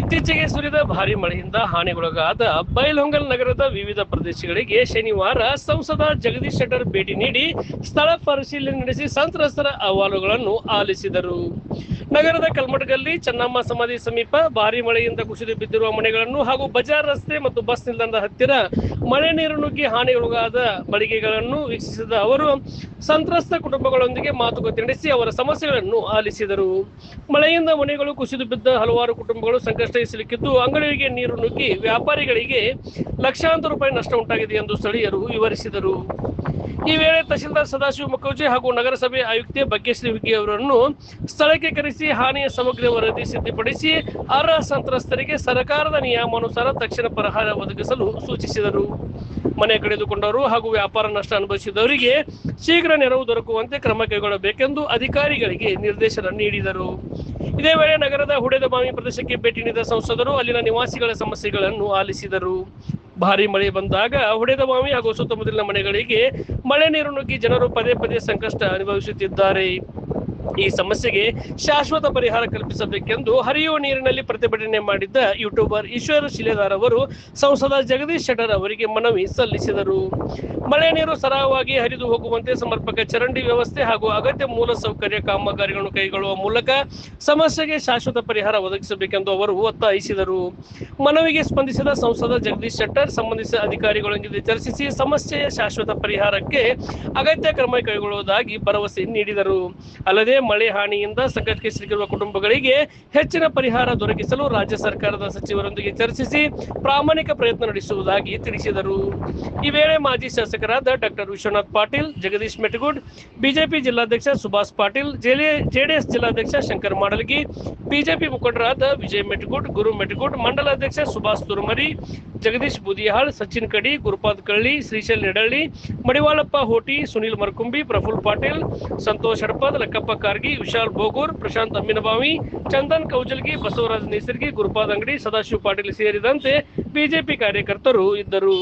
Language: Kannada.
ಇತ್ತೀಚೆಗೆ ಸುರಿದ ಭಾರಿ ಮಳೆಯಿಂದ ಹಾನಿಗೊಳಗಾದ ಬೈಲಹೊಂಗಲ ನಗರದ ವಿವಿಧ ಪ್ರದೇಶಗಳಿಗೆ ಶನಿವಾರ ಸಂಸದ ಜಗದೀಶ್ ಶೆಟ್ಟರ್ ಭೇಟಿ ನೀಡಿ ಸ್ಥಳ ಪರಿಶೀಲನೆ ನಡೆಸಿ ಸಂತ್ರಸ್ತರ ಅಹವಾಲುಗಳನ್ನು ಆಲಿಸಿದರು. ನಗರದ ಕಲ್ಮಠಗಲ್ಲಿ ಚೆನ್ನಮ್ಮ ಸಮಾಧಿ ಸಮೀಪ ಭಾರಿ ಮಳೆಯಿಂದ ಕುಸಿದು ಬಿದ್ದಿರುವ ಮನೆಗಳನ್ನು ಹಾಗೂ ಬಜಾರ್ ರಸ್ತೆ ಮತ್ತು ಬಸ್ ನಿಲ್ದಾಣದ ಹತ್ತಿರ ಮಳೆ ನೀರು ನುಗ್ಗಿ ಹಾನಿಗೊಳಗಾದ ಮಳಿಗೆಗಳನ್ನು ವೀಕ್ಷಿಸಿದ ಅವರು ಸಂತ್ರಸ್ತ ಕುಟುಂಬಗಳೊಂದಿಗೆ ಮಾತುಕತೆ ನಡೆಸಿ ಅವರ ಸಮಸ್ಯೆಗಳನ್ನು ಆಲಿಸಿದರು. ಮಳೆಯಿಂದ ಮನೆಗಳು ಕುಸಿದು ಬಿದ್ದ ಹಲವಾರು ಕುಟುಂಬಗಳು ಸಂಕಷ್ಟಕ್ಕೆ ಸಿಲುಕಿದ್ದು ಅಂಗಡಿಗಳಿಗೆ ನೀರು ನುಗ್ಗಿ ವ್ಯಾಪಾರಿಗಳಿಗೆ ಲಕ್ಷಾಂತರ ರೂಪಾಯಿ ನಷ್ಟ ಉಂಟಾಗಿದೆ ಎಂದು ಸ್ಥಳೀಯರು ವಿವರಿಸಿದರು. ಈ ವೇಳೆ ತಹಶೀಲ್ದಾರ್ ಸದಾಶಿವ ಮುಖರ್ಜಿ ಹಾಗೂ ನಗರಸಭೆ ಆಯುಕ್ತೆ ಭಾಗ್ಯಶ್ರೀ ಹುಗ್ಗಿ ಅವರನ್ನು ಸ್ಥಳಕ್ಕೆ ಕರೆಸಿ ಹಾನಿಯ ಸಮಗ್ರ ವರದಿ ಸಿದ್ಧಪಡಿಸಿ ಅರ್ಹ ಸಂತ್ರಸ್ತರಿಗೆ ಸರ್ಕಾರದ ನಿಯಮಾನುಸಾರ ತಕ್ಷಣ ಪರಿಹಾರ ಒದಗಿಸಲು ಸೂಚಿಸಿದರು. ಮನೆ ಕಳೆದುಕೊಂಡವರು ಹಾಗೂ ವ್ಯಾಪಾರ ನಷ್ಟ ಅನುಭವಿಸಿದವರಿಗೆ ಶೀಘ್ರ ನೆರವು ದೊರಕುವಂತೆ ಕ್ರಮ ಕೈಗೊಳ್ಳಬೇಕೆಂದು ಅಧಿಕಾರಿಗಳಿಗೆ ನಿರ್ದೇಶನ ನೀಡಿದರು. ಇದೇ ವೇಳೆ ನಗರದ ಹುಡೆದಬಾವಿ ಪ್ರದೇಶಕ್ಕೆ ಭೇಟಿ ನೀಡಿದ ಸಂಸದರು ಅಲ್ಲಿನ ನಿವಾಸಿಗಳ ಸಮಸ್ಯೆಗಳನ್ನು ಆಲಿಸಿದರು. ಭಾರಿ ಮಳೆ ಬಂದಾಗ ಹುಡೆದಬಾವಿ ಹಾಗೂ ಸುತ್ತಮುತ್ತಲಿನ ಮನೆಗಳಿಗೆ ಮಳೆ ನೀರು ನುಗ್ಗಿ ಜನರು ಪದೇ ಪದೇ ಸಂಕಷ್ಟ ಅನುಭವಿಸುತ್ತಿದ್ದಾರೆ. ಈ ಸಮಸ್ಯೆಗೆ ಶಾಶ್ವತ ಪರಿಹಾರ ಕಲ್ಪಿಸಬೇಕೆಂದು ಹರಿಯುವ ನೀರಿನಲ್ಲಿ ಪ್ರತಿಭಟನೆ ಮಾಡಿದ್ದ ಯೂಟ್ಯೂಬರ್ ಈಶ್ವರ ಶಿಲೆದಾರ್ ಅವರು ಸಂಸದ ಜಗದೀಶ್ ಶೆಟ್ಟರ್ ಅವರಿಗೆ ಮನವಿ ಸಲ್ಲಿಸಿದರು. ಮಳೆ ನೀರು ಸರಾಗವಾಗಿ ಹರಿದು ಹೋಗುವಂತೆ ಸಮರ್ಪಕ ಚರಂಡಿ ವ್ಯವಸ್ಥೆ ಹಾಗೂ ಅಗತ್ಯ ಮೂಲ ಸೌಕರ್ಯ ಕಾಮಗಾರಿಗಳನ್ನು ಕೈಗೊಳ್ಳುವ ಮೂಲಕ ಸಮಸ್ಯೆಗೆ ಶಾಶ್ವತ ಪರಿಹಾರ ಒದಗಿಸಬೇಕೆಂದು ಅವರು ಒತ್ತಾಯಿಸಿದರು. ಮನವಿಗೆ ಸ್ಪಂದಿಸಿದ ಸಂಸದ ಜಗದೀಶ್ ಶೆಟ್ಟರ್ ಸಂಬಂಧಿಸಿದ ಅಧಿಕಾರಿಗಳೊಂದಿಗೆ ಚರ್ಚಿಸಿ ಸಮಸ್ಯೆಯ ಶಾಶ್ವತ ಪರಿಹಾರಕ್ಕೆ ಅಗತ್ಯ ಕ್ರಮ ಕೈಗೊಳ್ಳುವುದಾಗಿ ಭರವಸೆ ನೀಡಿದರು. ಅಲ್ಲದೆ ಮಳೆ ಹಾನಿಯಿಂದ ಸಂಕಷ್ಟಕ್ಕೆ ಸಿಲುಕಿರುವ ಕುಟುಂಬಗಳಿಗೆ ಹೆಚ್ಚಿನ ಪರಿಹಾರ ದೊರಕಿಸಲು ರಾಜ್ಯ ಸರ್ಕಾರದ ಸಚಿವರೊಂದಿಗೆ ಚರ್ಚಿಸಿ ಪ್ರಾಮಾಣಿಕ ಪ್ರಯತ್ನ ನಡೆಸುವುದಾಗಿ ತಿಳಿಸಿದರು. ಈ ವೇಳೆ ಮಾಜಿ ಶಾಸಕರಾದ ಡಾಕ್ಟರ್ ವಿಶ್ವನಾಥ್ ಪಾಟೀಲ್, ಜಗದೀಶ್ ಮೆಟಗುಡ್, ಬಿಜೆಪಿ ಜಿಲ್ಲಾಧ್ಯಕ್ಷ ಸುಭಾಷ್ ಪಾಟೀಲ್, ಜೆಡಿಎಸ್ ಜಿಲ್ಲಾಧ್ಯಕ್ಷ ಶಂಕರ್ ಮಾಡಲಗಿ, ಬಿಜೆಪಿ ಮುಖಂಡರಾದ ವಿಜಯ್ ಮೆಟಗುಡ್, ಗುರು ಮೆಟಗುಡ್, ಮಂಡಲಾಧ್ಯಕ್ಷ ಸುಭಾಷ್ ತುರುಮರಿ, ಜಗದೀಶ್ ಬೂದಿಹಾಳ್, ಸಚಿನ್ ಕಡಿ, ಗುರುಪಾದ್ ಕಳ್ಳಿ, ಶ್ರೀಶೈಲ್ ನಿಡಳ್ಳಿ, ಮಡಿವಾಳಪ್ಪ ಹೋಟಿ, ಸುನೀಲ್ ಮರ್ಕುಂಬಿ, ಪ್ರಫುಲ್ ಪಾಟೀಲ್, ಸಂತೋಷ್ ಹಡಪದ್, ಲಕ್ಕಪ್ಪ ಕಾರ್ಗಿ, ವಿಶಾಲ್ ಬೋಗೂರ್, ಪ್ರಶಾಂತ್ ಅಮ್ಮಿನಬಾವಿ, ಚಂದನ್ ಕೌಜಲ್ಗಿ, ಬಸವರಾಜ್ ನೇಸರ್ಗಿ, ಗುರುಪಾದ್ ಅಂಗಡಿ, ಸದಾಶಿವ ಪಾಟೀಲ್ ಸೇರಿದಂತೆ ಬಿಜೆಪಿ ಕಾರ್ಯಕರ್ತರು ಇದ್ದರು.